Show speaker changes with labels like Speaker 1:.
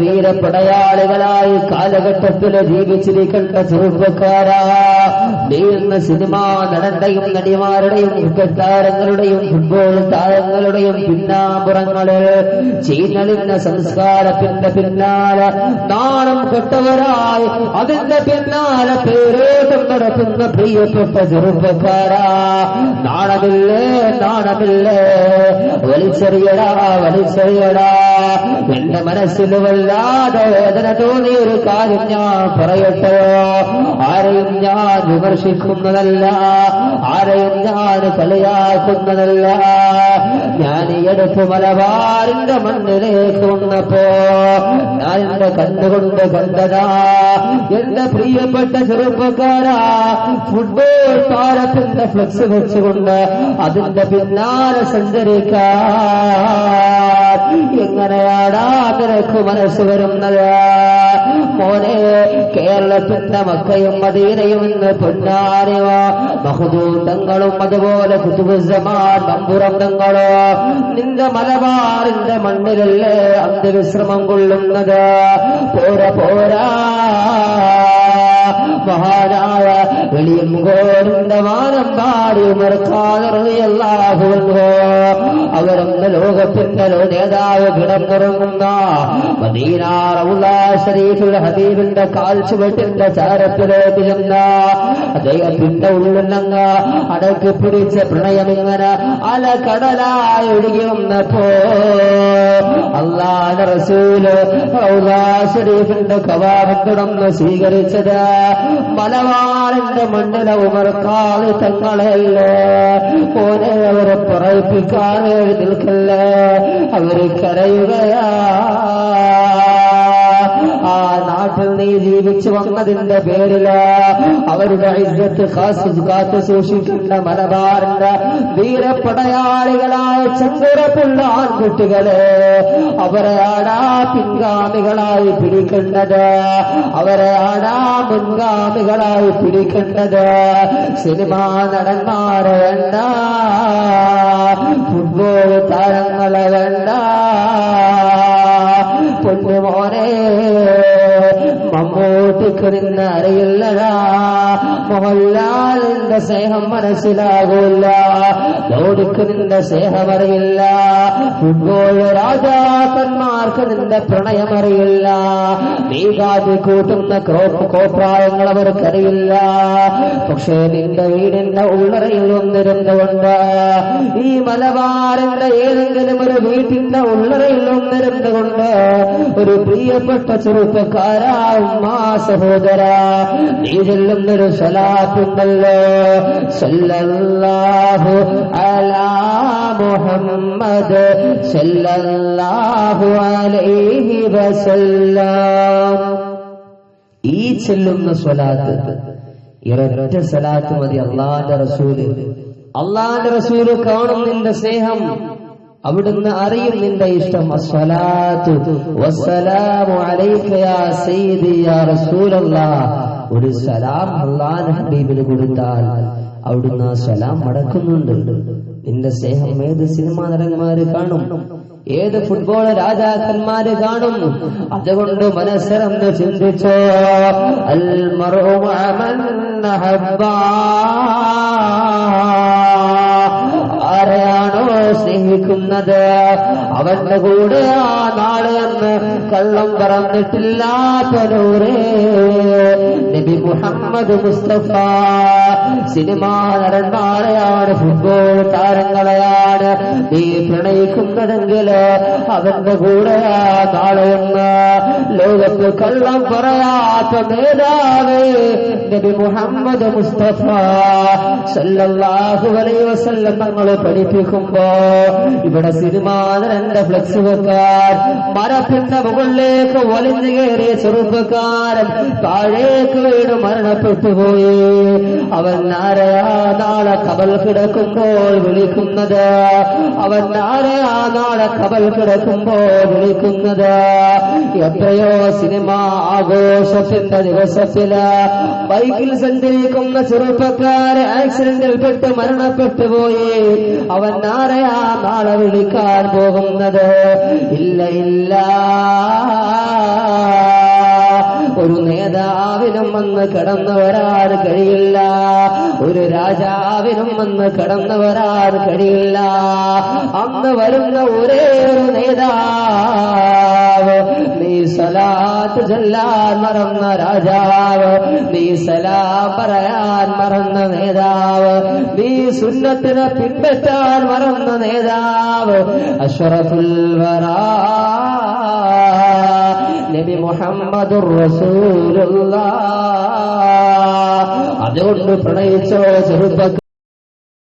Speaker 1: വീരപ്പടയാളികളായി കാലഘട്ടത്തിൽ ജീവിച്ചിരിക്കേണ്ട ചെറുപ്പക്കാരാ, നീ ഇന്ന് സിനിമാ നടന്റെയും നടിമാരുടെയും ക്രിക്കറ്റ് താരങ്ങളുടെയും ഫുട്ബോൾ താരങ്ങളുടെയും പിന്നാമ്പുറങ്ങളിൽ ചീഞ്ഞളിഞ്ഞ സംസ്കാരത്തിന്റെ പിന്നാലെ നാണം കെട്ടവരായി അതിന്റെ പിന്നാലെ പേരോട്ടം നടത്തുന്ന പ്രിയപ്പെട്ട ചെറുപ്പക്കാരാ, നാണമില്ലേ നാണമില്ലേ? വലിച്ചെറിയടാ വലിച്ചെറിയടാ. എന്റെ മനസ്സിൽ വല്ലാതെ വേദന തോന്നിയ ഒരു കാര്യം ഞാൻ പറയട്ടെ. ആരെയും ഞാൻ വിമർശിക്കുന്നതല്ല, ആരെയും ഞാൻ കളിയാക്കുന്നതല്ല. ഞാൻ ഈ അടുത്ത് മലബാറിന്റെ മണ്ണിലേക്ക് വന്നപ്പോ ഞാൻ എന്റെ കണ്ണുകൊണ്ട് കണ്ടതാ, എന്റെ പ്രിയപ്പെട്ട ചെറുപ്പക്കാരാ, ഫുട്ബോൾ താരത്തിന്റെ ഫ്ലെക്സ് വെച്ചുകൊണ്ട് അതിന്റെ പിന്നാലെ സഞ്ചരിക്കാൻ എങ്ങനെയാടാ നിനക്ക് മനസ്സ് വരുന്നത്? മോനെ, കേരളത്തിന്റെ മക്കയും മദീനയും ഇന്ന് പൊന്നാനിവ മഹദൂതങ്ങളും അതുപോലെ കുതുബുസ്സമാൻ മമ്പുറം തങ്ങളോ നിന്റെ മലബാറിന്റെ മണ്ണിലല്ലേ അന്ത്യവിശ്രമം കൊള്ളുന്നത്? പോരാ പോരാ, മഹാനായ വെളിയങ്കോടിന്റെ വാനമ്പാടി മറക്കാതറിയല്ലാഹുവോ അവരെന്ന് ലോകത്തിന്റെ നേതാവ് കിടന്നിറങ്ങുന്ന മദീന റൗള ശരീഫുൽ ഹബീബിന്റെ കാൽച്ചുവട്ടിന്റെ ചാരത്തിലേക്ക് ചെന്ന അദ്ദേഹത്തിന്റെ ഉള്ളിലങ്ങ് അടക്കി പിടിച്ച പ്രണയമിങ്ങനെ അല കടലായി ഒഴുകി വന്നപ്പോ അല്ലാഹുവിന്റെ റസൂല് റൗള ശരീഫിന്റെ കവാടം തുറന്ന് സ്വീകരിച്ചത് മലബാറിന്റെ മണ്ണിലെ ഉമർക്കാളി തങ്ങളല്ലേ. ഓനെ അവരെ പറയിപ്പിക്കാൻ നിൽക്കല്ലേ, അവര് കരയുകയാ. ആ നാട്ടിൽ നീ ജീവിച്ചു വന്നതിന്റെ പേരില് അവരുടെ ഇജ്ജത്ത് കാത്തു സൂക്ഷിക്കുന്ന മലബാറിന്റെ വീരപ്പടയാളികളായ ചങ്കുറപ്പുള്ള ആൺകുട്ടികളെ അവരെയാടാ പിൻഗാമികളായി പിടിക്കേണ്ടത്, അവരെയാടാ മുൻഗാമികളായി പിടിക്കേണ്ടത്. സിനിമാ നടന്മാരെ വേണ്ട, ഫുട്ബോൾ താരങ്ങളെ വേണ്ട. പൊന്നുമോനെ, മമ്മൂട്ടിക്ക് നിന്നെ അറിയില്ലടാ, മോഹൻലാലിന്റെ സ്നേഹം മനസ്സിലാകൂല, ലോഡിക്ക് നിന്റെ സ്നേഹം അറിയില്ല, ഫുട്ബോൾ രാജാക്കന്മാർക്ക് നിന്റെ പ്രണയം അറിയില്ല, നീ കാട്ടി കൂട്ടുന്ന കോപ്രായങ്ങൾ അവർക്കറിയില്ല. പക്ഷേ നിന്റെ വീടിന്റെ ഉള്ളറയിൽ ഒന്നിരുന്നുകൊണ്ട് ഈ മലബാറിന്റെ ഏതെങ്കിലും ഒരു വീട്ടിന്റെ ഉള്ളറയിൽ ഒന്നിരുന്നുകൊണ്ട് ഒരു പ്രിയപ്പെട്ട ചെറുപ്പക്കാരാ ഉമ്മാ സഹോദരാ, നീ ചെല്ലുന്നൊരു സ്വലാത്തുണ്ടല്ലോ, സല്ലല്ലാഹു അലാ മുഹമ്മദ് സല്ലല്ലാഹു അലൈഹി വസല്ലം. ഈ ചെല്ലുന്ന സ്വലാത്ത് ഇരട്ട സ്വലാത്ത് മതി. അല്ലാഹുവിന്റെ റസൂല് കാണും നിന്റെ സ്നേഹം, അവിടുന്ന് അറിയും നിന്റെ ഇഷ്ടം. അസ്സലാത്തു വസ്സലാമു അലൈക യാ സയ്യിദി യാ റസൂലല്ലാഹ്. ഒരു സലാം അല്ലാഹുവിന്റെ ഹബീബിന് കൊടുത്താൽ അവിടുന്ന് ആ സലാം മടക്കുന്നുണ്ട്. നിന്റെ സ്നേഹം ഏത് സിനിമാ നടന്മാര് കാണും, ഏത് ഫുട്ബോൾ രാജാക്കന്മാര് കാണും. അതുകൊണ്ട് മനസ്സറന്ന് ചിന്തിച്ചോ, അൽ മർഉ മഅൻ അഹബ്ബാ, ആരെയാണോ സ്നേഹിക്കുന്നത് അവന്റെ കൂടെ ആ നാളെ എന്ന് കള്ളം പറഞ്ഞിട്ടില്ലാത്തവരേ നബി മുഹമ്മദ് മുസ്തഫ. സിനിമാ നടന്മാരെയാണ്, ഫുട്ബോൾ താരങ്ങളെയാണ് നീ പ്രണയിക്കുന്നതെങ്കിൽ അവന്റെ കൂടെ ആ നാളെയെന്ന് ലോകത്ത് കള്ളം പറയാത്ത നേതാവ് നബി മുഹമ്മദ് മുസ്തഫ സല്ലല്ലാഹു അലൈഹി വസല്ലം തങ്ങൾ പഠിപ്പിക്കുമ്പോ ഇവിടെ സിനിമാ നടന്റെ ഫ്ലെക്സ് വെക്കാൻ മരത്തിന്റെ മുകളിലേക്ക് വലിഞ്ഞു കയറിയ ചെറുപ്പക്കാരൻ താഴേക്ക് വീണ് മരണപ്പെട്ടുപോയി. അവൻ ആരെയാ നാളെ കബൽ കിടക്കുമ്പോൾ വിളിക്കുന്നത്? അവൻ ആരെയാ നാളെ കബൽ കിടക്കുമ്പോൾ വിളിക്കുന്നത്? എത്രയോ സിനിമാ ആഘോഷത്തിന്റെ ദിവസത്തില് ബൈക്കിൽ സഞ്ചരിക്കുന്ന ചെറുപ്പക്കാരെ ആക്സിഡന്റിൽപ്പെട്ട് മരണപ്പെട്ടു പോയി. അവൻ ആരെയാ നാളെ വിളിക്കാൻ പോകുന്നത്? ഇല്ല ഇല്ല, വന്ന് കടന്നു വരാൻ കഴിയില്ല, ഒരു രാജാവിനും വന്ന് കടന്നു വരാൻ കഴിയില്ല. അന്ന് വരുന്ന ഒരേ ഒരു നേതാവ്, നീ സലാത്ത് ചൊല്ലാൻ മറന്ന രാജാവ്, നീ സലാം പറയാൻ മറന്ന നേതാവ്, നീ സുന്നത്തിനെ പിൻപറ്റാൻ മറന്ന നേതാവ്, അഷ്റഫുൽ വറാ നബി മുഹമ്മദുർ റസൂലുള്ളാഹ്. അതുകൊണ്ട് പ്രണയിച്ചോ ചെറുപ്പ